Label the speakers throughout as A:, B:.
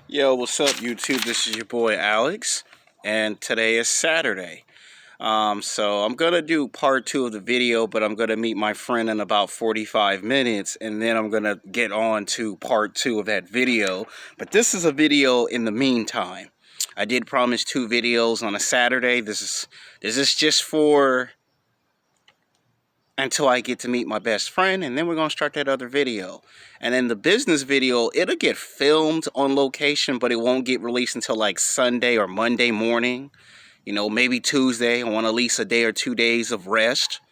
A: Yo, what's up, YouTube? This is your boy Alex, and today is Saturday. So I'm gonna do part two of the video, but I'm gonna meet my friend in about 45 minutes, and then I'm gonna get on to part two of that video. But this is a video in the meantime. I did promise two videos on a Saturday. This is just for until I get to meet my best friend, and then we're going to start that other video. And then the business video, it'll get filmed on location, but it won't get released until like Sunday or Monday morning. You know, maybe Tuesday. I want at least a day or 2 days of rest.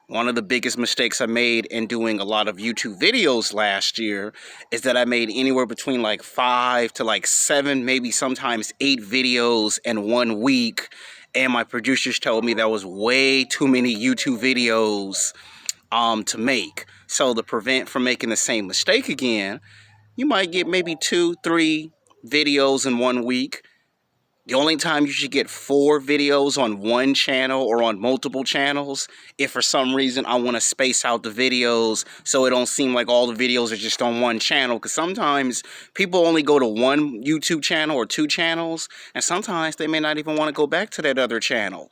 A: One of the biggest mistakes I made in doing a lot of YouTube videos last year is that I made anywhere between like 5 to like 7, maybe sometimes 8 videos in 1 week. And my producers told me that was way too many YouTube videos to make. So to prevent from making the same mistake again, you might get maybe 2, 3 videos in 1 week. The only time you should get 4 videos on one channel or on multiple channels, if for some reason I want to space out the videos so it don't seem like all the videos are just on one channel. Because sometimes people only go to one YouTube channel or 2 channels, and sometimes they may not even want to go back to that other channel.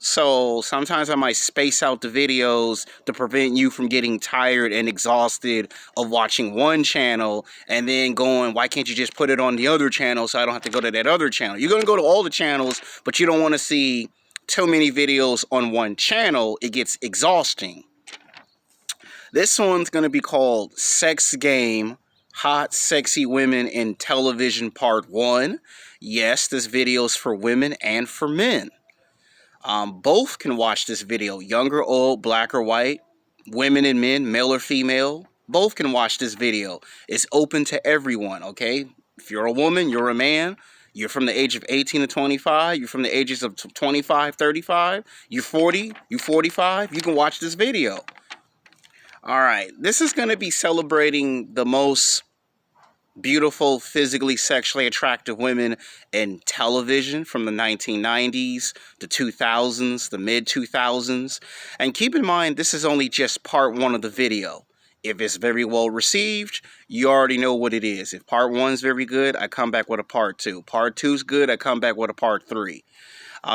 A: So sometimes I might space out the videos to prevent you from getting tired and exhausted of watching one channel and then going, why can't you just put it on the other channel so I don't have to go to that other channel? You're going to go to all the channels, but you don't want to see too many videos on one channel. It gets exhausting. This one's going to be called Sex Game, Hot Sexy Women in Television Part 1. Yes, this video is for women and for men. Both can watch this video, young or old, black or white, women and men, male or female, both can watch this video. It's open to everyone, okay? If you're a woman, you're a man, you're from the age of 18 to 25, you're from the ages of 25, 35, you're 40, you're 45, you can watch this video. All right, this is going to be celebrating the most beautiful, physically, sexually attractive women in television from the 1990s, the 2000s, the mid-2000s. And keep in mind, this is only just part 1 of the video. If it's very well received, you already know what it is. If part 1 is very good, I come back with a part 2. Part 2 is good, I come back with a part 3.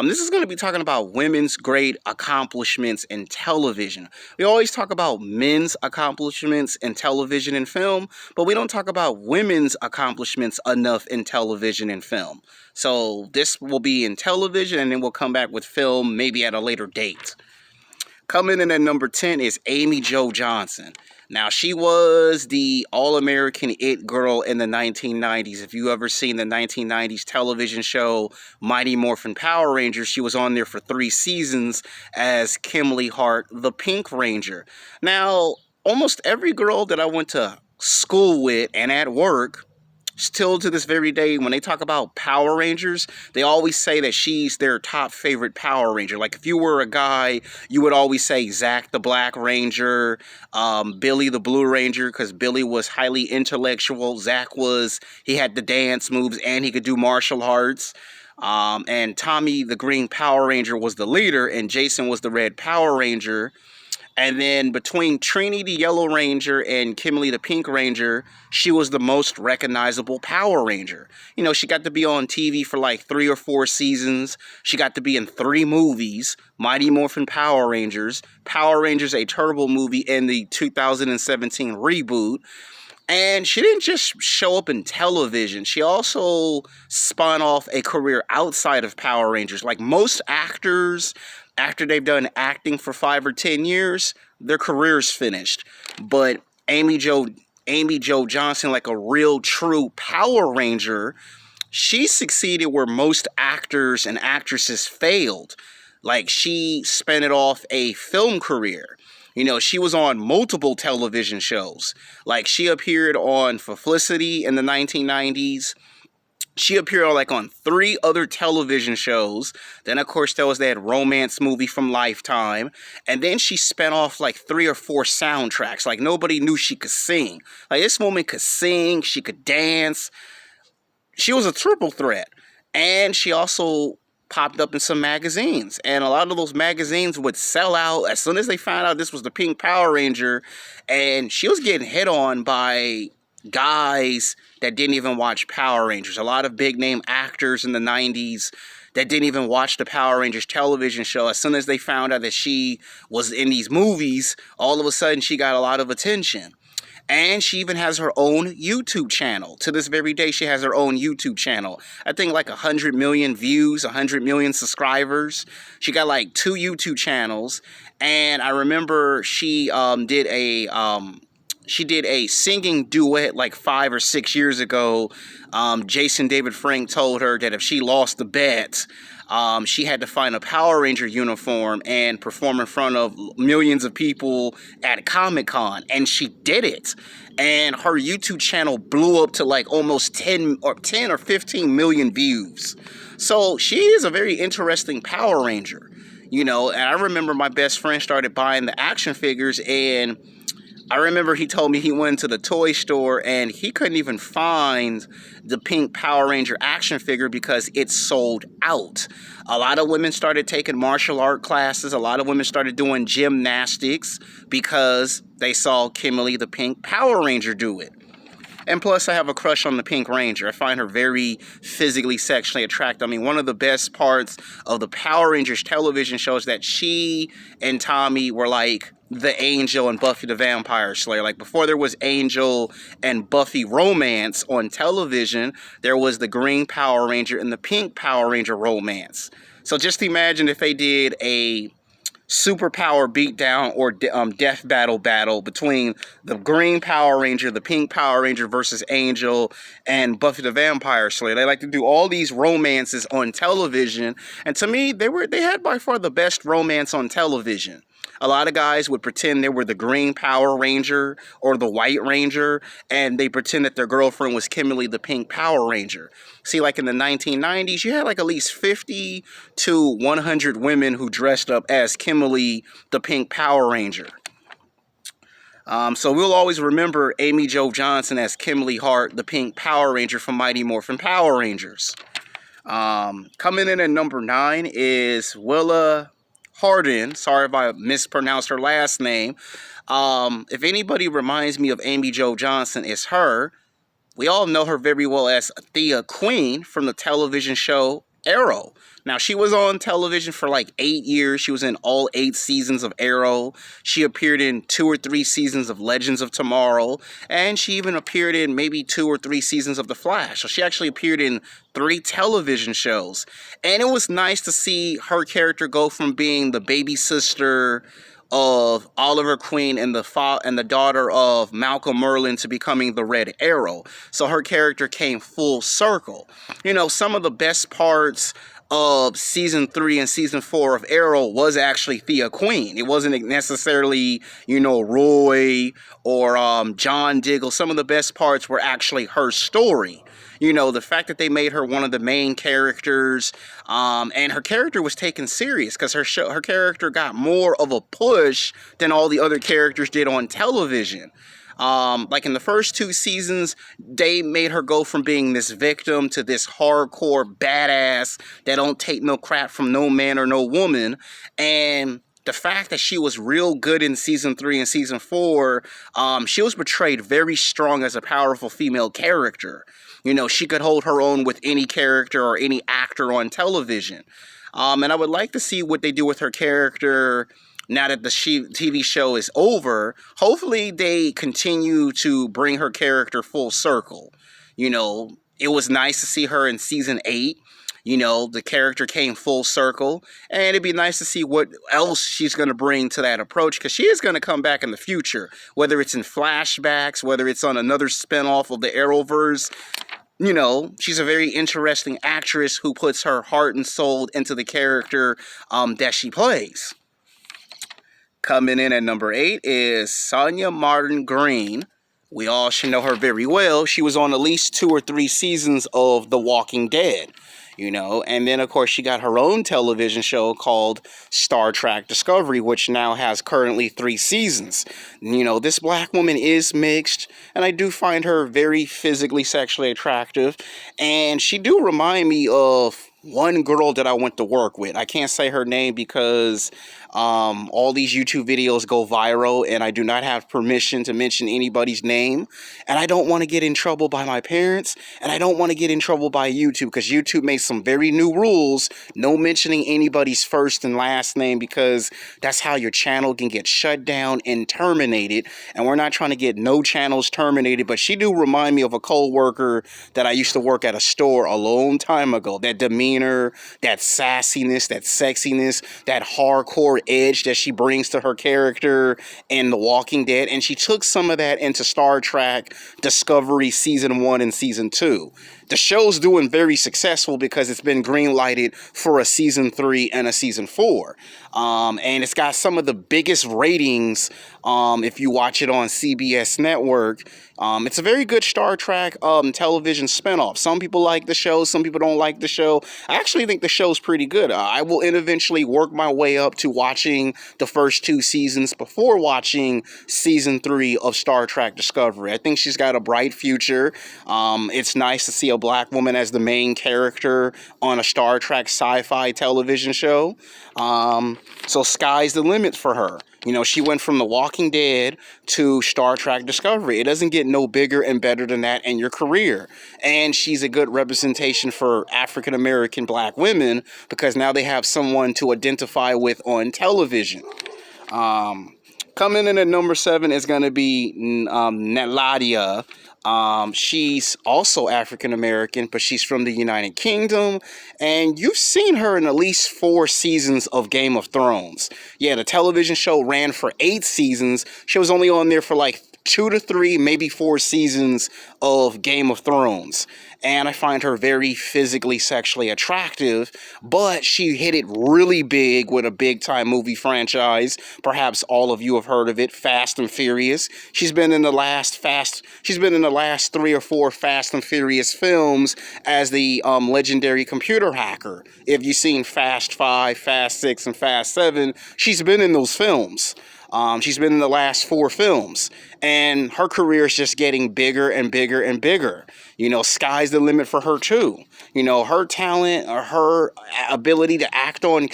A: This is going to be talking about women's great accomplishments in television. We always talk about men's accomplishments in television and film, but we don't talk about women's accomplishments enough in television and film. So this will be in television, and then we'll come back with film maybe at a later date. Coming in at number 10 is Amy Jo Johnson. Now, she was the All-American It Girl in the 1990s. If you ever seen the 1990s television show Mighty Morphin Power Rangers, she was on there for 3 seasons as Kimberly Hart, the Pink Ranger. Now, almost every girl that I went to school with and at work, still to this very day, when they talk about Power Rangers, they always say that she's their top favorite Power Ranger. Like, if you were a guy, you would always say Zach the Black Ranger, Billy the Blue Ranger, because Billy was highly intellectual. Zach he had the dance moves, and he could do martial arts. And Tommy the Green Power Ranger was the leader, and Jason was the Red Power Ranger. And then between Trini the Yellow Ranger and Kimberly the Pink Ranger, she was the most recognizable Power Ranger. You know, she got to be on TV for like 3 or 4 seasons. She got to be in 3 movies, Mighty Morphin Power Rangers, a Turbo movie, and the 2017 reboot. And she didn't just show up in television. She also spun off a career outside of Power Rangers. Like most actors, after they've done acting for 5 or 10 years, their career's finished. But Amy Jo Johnson, like a real true Power Ranger, she succeeded where most actors and actresses failed. Like, she spun it off a film career. You know, she was on multiple television shows. Like, she appeared on Felicity in the 1990s. She appeared on 3 other television shows. Then, of course, there was that romance movie from Lifetime. And then she spun off like 3 or 4 soundtracks. Like, nobody knew she could sing. Like, this woman could sing, she could dance. She was a triple threat. And she also popped up in some magazines, and a lot of those magazines would sell out as soon as they found out this was the Pink Power Ranger. And she was getting hit on by guys that didn't even watch Power Rangers. A lot of big name actors in the 90s that didn't even watch the Power Rangers television show. As soon as they found out that she was in these movies, all of a sudden she got a lot of attention. And she even has her own YouTube channel. To this very day, she has her own YouTube channel. I think like 100 million views, 100 million subscribers. She got like 2 YouTube channels. And I remember she did a singing duet like 5 or 6 years ago. Jason David Frank told her that if she lost the bet, she had to find a Power Ranger uniform and perform in front of millions of people at Comic-Con. And she did it. And her YouTube channel blew up to like almost 10 or 15 million views. So she is a very interesting Power Ranger. You know, and I remember my best friend started buying the action figures, and I remember he told me he went to the toy store and he couldn't even find the pink Power Ranger action figure because it sold out. A lot of women started taking martial art classes. A lot of women started doing gymnastics because they saw Kimberly the pink Power Ranger do it. And plus, I have a crush on the Pink Ranger. I find her very physically, sexually attractive. I mean, one of the best parts of the Power Rangers television show is that she and Tommy were like the Angel and Buffy the Vampire Slayer. Like, before there was Angel and Buffy romance on television, there was the Green Power Ranger and the Pink Power Ranger romance. So just imagine if they did a superpower beatdown or death battle between the Green Power Ranger, the Pink Power Ranger versus Angel, and Buffy the Vampire Slayer. They like to do all these romances on television, and to me, they had by far the best romance on television. A lot of guys would pretend they were the Green Power Ranger or the White Ranger, and they pretend that their girlfriend was Kimberly the Pink Power Ranger. See, like in the 1990s, you had like at least 50 to 100 women who dressed up as Kimberly the Pink Power Ranger. So we'll always remember Amy Jo Johnson as Kimberly Hart, the Pink Power Ranger from Mighty Morphin Power Rangers. Coming in at number 9 is Willa Holland. Sorry if I mispronounced her last name. If anybody reminds me of Amy Jo Johnson, it's her. We all know her very well as Thea Queen from the television show Arrow. Now, she was on television for like 8 years. She was in all 8 seasons of Arrow. She appeared in 2 or 3 seasons of Legends of Tomorrow. And she even appeared in maybe 2 or 3 seasons of The Flash. So she actually appeared in 3 television shows. And it was nice to see her character go from being the baby sister of Oliver Queen and the daughter of Malcolm Merlyn to becoming the Red Arrow. So her character came full circle. You know, some of the best parts of season 3 and season 4 of Arrow was actually Thea Queen. It wasn't necessarily, you know, Roy or John Diggle. Some of the best parts were actually her story. You know, the fact that they made her one of the main characters, and her character was taken serious because her character got more of a push than all the other characters did on television. Like in the first 2 seasons, they made her go from being this victim to this hardcore badass that don't take no crap from no man or no woman. And the fact that she was real good in season 3 and season 4, she was portrayed very strong as a powerful female character. You know, she could hold her own with any character or any actor on television. And I would like to see what they do with her character now that the TV show is over. Hopefully they continue to bring her character full circle. You know, it was nice to see her in season 8. You know, the character came full circle, and it'd be nice to see what else she's going to bring to that approach, because she is going to come back in the future, whether it's in flashbacks, whether it's on another spinoff of the Arrowverse. You know, she's a very interesting actress who puts her heart and soul into the character that she plays. Coming in at number 8 is Sonia Martin Green. We all should know her very well. She was on at least 2 or 3 seasons of The Walking Dead. You know, and then of course she got her own television show called Star Trek Discovery, which now has currently 3 seasons. You know, this black woman is mixed, and I do find her very physically, sexually attractive, and she do remind me of one girl that I went to work with. I can't say her name because all these YouTube videos go viral and I do not have permission to mention anybody's name. And I don't want to get in trouble by my parents, and I don't want to get in trouble by YouTube because YouTube made some very new rules. No mentioning anybody's first and last name because that's how your channel can get shut down and terminated. And we're not trying to get no channels terminated, but she do remind me of a co-worker that I used to work at a store a long time ago. That demeanor, that sassiness, that sexiness, that hardcore edge that she brings to her character in The Walking Dead. And she took some of that into Star Trek Discovery Season 1 and Season 2. The show's doing very successful because it's been green-lighted for a Season 3 and a Season 4. And it's got some of the biggest ratings if you watch it on CBS Network. It's a very good Star Trek television spinoff. Some people like the show, some people don't like the show. I actually think the show's pretty good. I will eventually work my way up to watching the first 2 seasons before watching Season 3 of Star Trek Discovery. I think she's got a bright future. It's nice to see a black woman as the main character on a Star Trek sci-fi television show. So sky's the limit for her. You know, she went from The Walking Dead to Star Trek Discovery. It doesn't get no bigger and better than that in your career. And she's a good representation for African-American black women because now they have someone to identify with on television. Coming in at number 7 is going to be Nathalie. She's also African-American, but she's from the United Kingdom, and you've seen her in at least 4 seasons of Game of Thrones. Yeah, the television show ran for 8 seasons. She was only on there for like 2 to 3, maybe 4 seasons of Game of Thrones. And I find her very physically, sexually attractive, but she hit it really big with a big-time movie franchise. Perhaps all of you have heard of it, Fast and Furious. She's been in the last 3 or 4 Fast and Furious films as the legendary computer hacker. If you've seen Fast 5, Fast 6, and Fast 7, she's been in those films. She's been in the last 4 films, and her career is just getting bigger and bigger and bigger. You know, sky's the limit for her too. You know, her talent or her ability to act on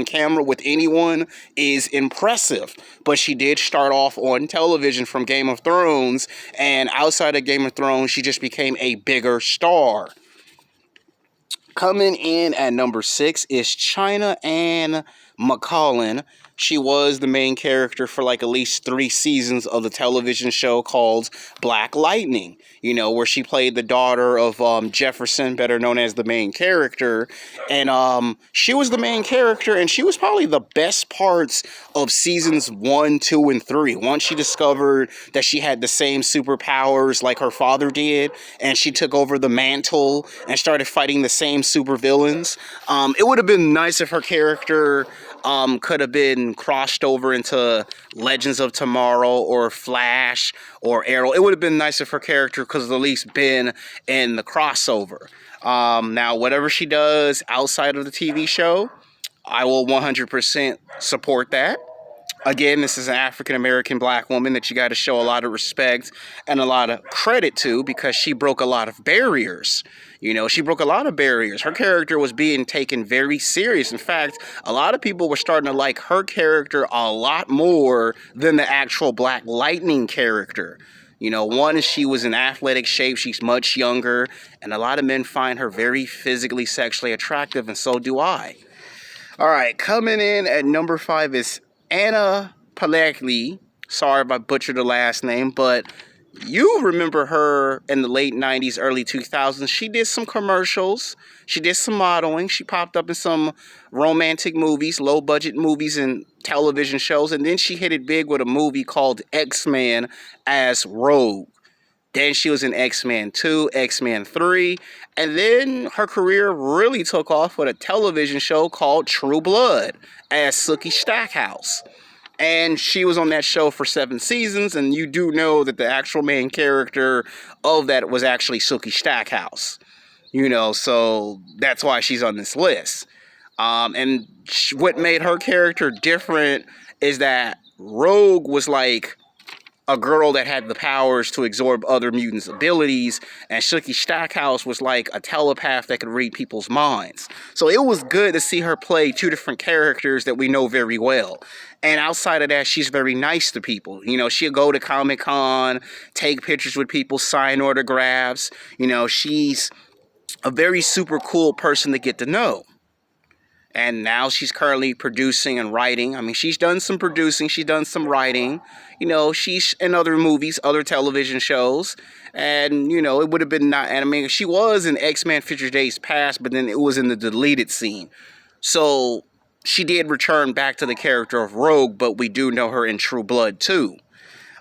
A: camera with anyone is impressive. But she did start off on television from Game of Thrones, and outside of Game of Thrones, she just became a bigger star. Coming in at number 6 is China Ann Mcclain. She was the main character for like at least 3 seasons of the television show called Black Lightning, you know, where she played the daughter of Jefferson, better known as the main character. And she was the main character, and she was probably the best parts of seasons 1, 2, and 3. Once she discovered that she had the same superpowers like her father did, and she took over the mantle and started fighting the same supervillains. It would have been nice if her character could have been crossed over into Legends of Tomorrow or Flash or Arrow. It would have been nice if her character could have at least been in the crossover. Now, whatever she does outside of the TV show, I will 100% support that. Again, this is an African-American black woman that you got to show a lot of respect and a lot of credit to because she broke a lot of barriers. You know, she broke a lot of barriers. Her character was being taken very serious. In fact, a lot of people were starting to like her character a lot more than the actual Black Lightning character. You know, one is she was in athletic shape. She's much younger. And a lot of men find her very physically, sexually attractive, and so do I. All right, coming in at number 5 is Anna Paquin. Sorry if I butchered her last name, but you remember her in the late 90s, early 2000s. She did some commercials. She did some modeling. She popped up in some romantic movies, low-budget movies and television shows. And then she hit it big with a movie called X-Men as Rogue. Then she was in X-Men 2, X-Men 3. And then her career really took off with a television show called True Blood as Sookie Stackhouse. And she was on that show for 7 seasons, and you do know that the actual main character of that was actually Sookie Stackhouse. You know, so that's why she's on this list. And what made her character different is that Rogue was like a girl that had the powers to absorb other mutants' abilities, and Sookie Stackhouse was like a telepath that could read people's minds. So it was good to see her play two different characters that we know very well. And outside of that, she's very nice to people. You know, she'll go to Comic-Con, take pictures with people, sign autographs. You know, she's a very super cool person to get to know. And now she's currently producing and writing. I mean, she's done some producing, she's done some writing. You know, she's in other movies, other television shows. And, you know, it would have been not, and I mean, she was in X-Men Future Days Past, but then it was in the deleted scene. So she did return back to the character of Rogue, but we do know her in True Blood too.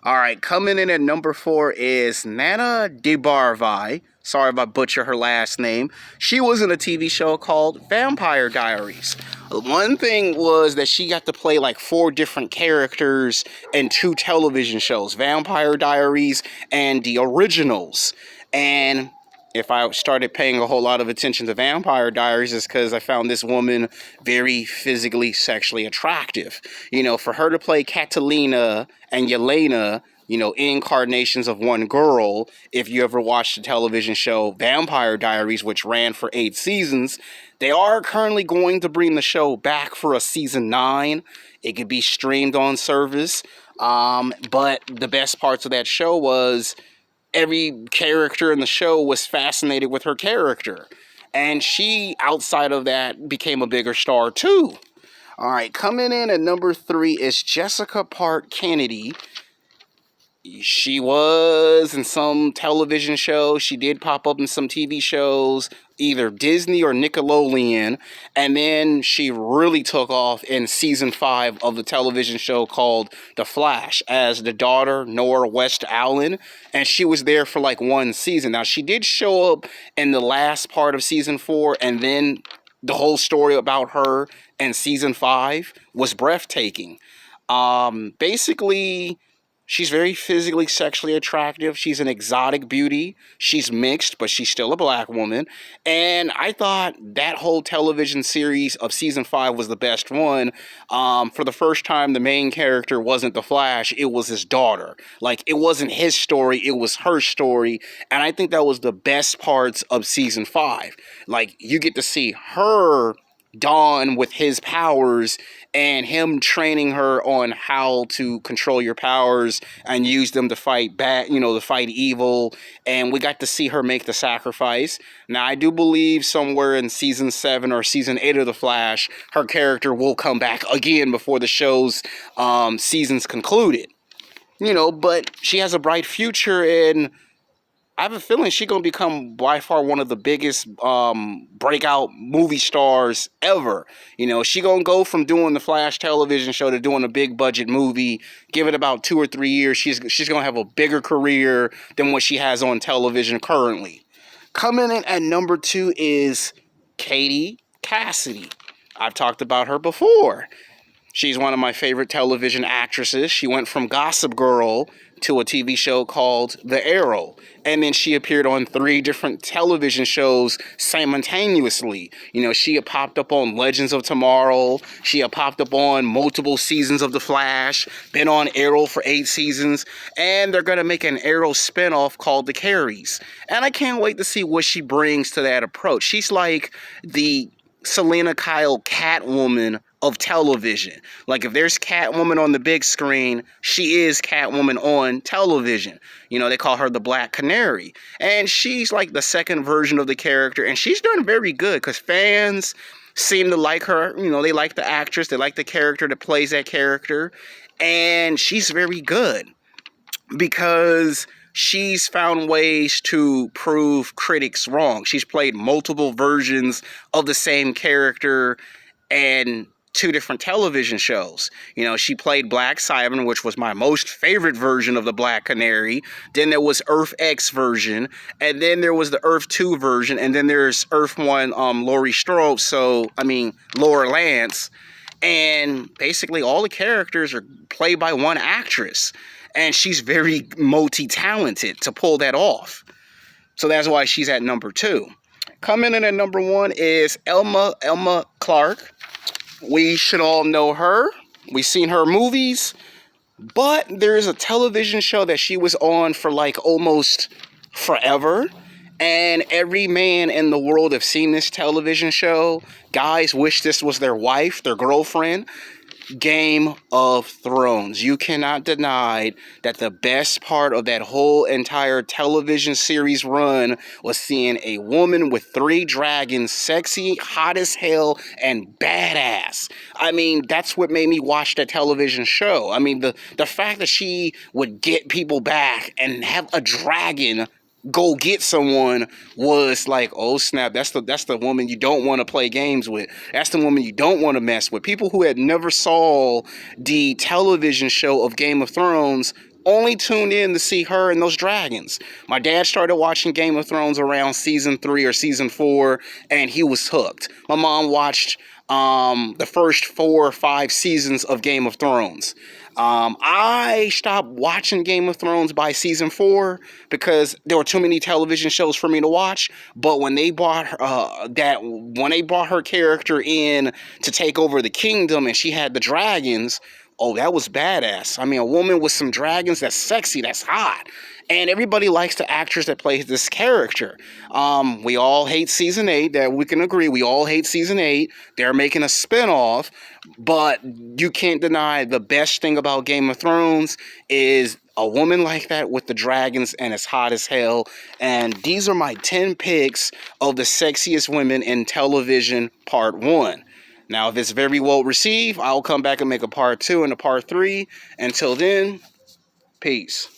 A: All right, coming in at number 4 is Dobrev. Sorry if I butcher her last name. She was in a TV show called Vampire Diaries. One thing was that she got to play like 4 different characters in 2 television shows, Vampire Diaries and the originals. And if I started paying a whole lot of attention to Vampire Diaries, it's because I found this woman very physically, sexually attractive. You know, for her to play Catalina and Yelena, you know, incarnations of one girl, if you ever watched the television show Vampire Diaries, which ran for 8 seasons, they are currently going to bring the show back for a season 9. It could be streamed on service. But the best parts of that show was every character in the show was fascinated with her character. And she, outside of that, became a bigger star too. All right, coming in at number 3 is Jessica Park Kennedy. She was in some television shows. She did pop up in some TV shows, either Disney or Nickelodeon. And then she really took off in season 5 of the television show called The Flash as the daughter, Nora West Allen. And she was there for like 1 season. Now, she did show up in the last part of season 4, and then the whole story about her in season 5 was breathtaking. Basically, she's very physically, sexually attractive. She's an exotic beauty. She's mixed, but she's still a black woman. And I thought that whole television series of season 5 was the best one. For the first time, the main character wasn't the Flash. It was his daughter. Like, it wasn't his story. It was her story. And I think that was the best parts of season 5. Like, you get to see her dawn with his powers and him training her on how to control your powers and use them to fight bad, you know, to fight evil. And we got to see her make the sacrifice. Now, I do believe somewhere in season 7 or season 8 of The Flash, her character will come back again before the show's season's concluded. You know, but she has a bright future, and I have a feeling she's going to become by far one of the biggest breakout movie stars ever. You know, she's going to go from doing the Flash television show to doing a big budget movie. Give it about 2 or 3 years, she's going to have a bigger career than what she has on television currently. Coming in at number 2 is Cassidy. I've talked about her before. She's one of my favorite television actresses. She went from Gossip Girl to a TV show called The Arrow. And then she appeared on 3 different television shows simultaneously. You know, she had popped up on Legends of Tomorrow. She had popped up on multiple seasons of The Flash. Been on Arrow for 8 seasons. And they're going to make an Arrow spinoff called The Carries. And I can't wait to see what she brings to that approach. She's like the Selena Kyle Catwoman of television. Like, if there's Catwoman on the big screen, she is Catwoman on television. You know, they call her the Black Canary. And she's like the second version of the character, and she's done very good because fans seem to like her. You know, they like the actress, they like the character that plays that character, and she's very good because she's found ways to prove critics wrong. She's played multiple versions of the same character and 2 different television shows. You know, she played Black Siren, which was my most favorite version of the Black Canary. Then there was Earth X version, and then there was the Earth 2 version, and then there's Earth 1, Laurie Strode, Laura Lance. And basically all the characters are played by one actress. And she's very multi-talented to pull that off. So that's why she's at number 2. Coming in at number 1 is Emilia Clarke. We should all know her. We've seen her movies. But there is a television show that she was on for like almost forever. And every man in the world have seen this television show. Guys wish this was their wife, their girlfriend. Game of Thrones. You cannot deny that the best part of that whole entire television series run was seeing a woman with 3 dragons, sexy, hot as hell, and badass. I mean, that's what made me watch that television show. I mean, the fact that she would get people back and have a dragon go get someone was like, oh snap, that's the woman you don't want to play games with. That's the woman you don't want to mess with. People who had never saw the television show of Game of Thrones only tuned in to see her and those dragons. My dad started watching Game of Thrones around season 3 or season 4, and he was hooked. My mom watched the first 4 or 5 seasons of Game of Thrones. I stopped watching Game of Thrones by season 4 because there were too many television shows for me to watch. But when they brought her character in to take over the kingdom and she had the dragons, oh, that was badass. I mean, a woman with some dragons, that's sexy, that's hot. And everybody likes the actress that plays this character. We all hate season 8. That we can agree. We all hate season 8. They're making a spinoff. But you can't deny the best thing about Game of Thrones is a woman like that with the dragons and it's hot as hell. And these are my 10 picks of the sexiest women in television, part 1. Now, if it's very well received, I'll come back and make a part 2 and a part 3. Until then, peace.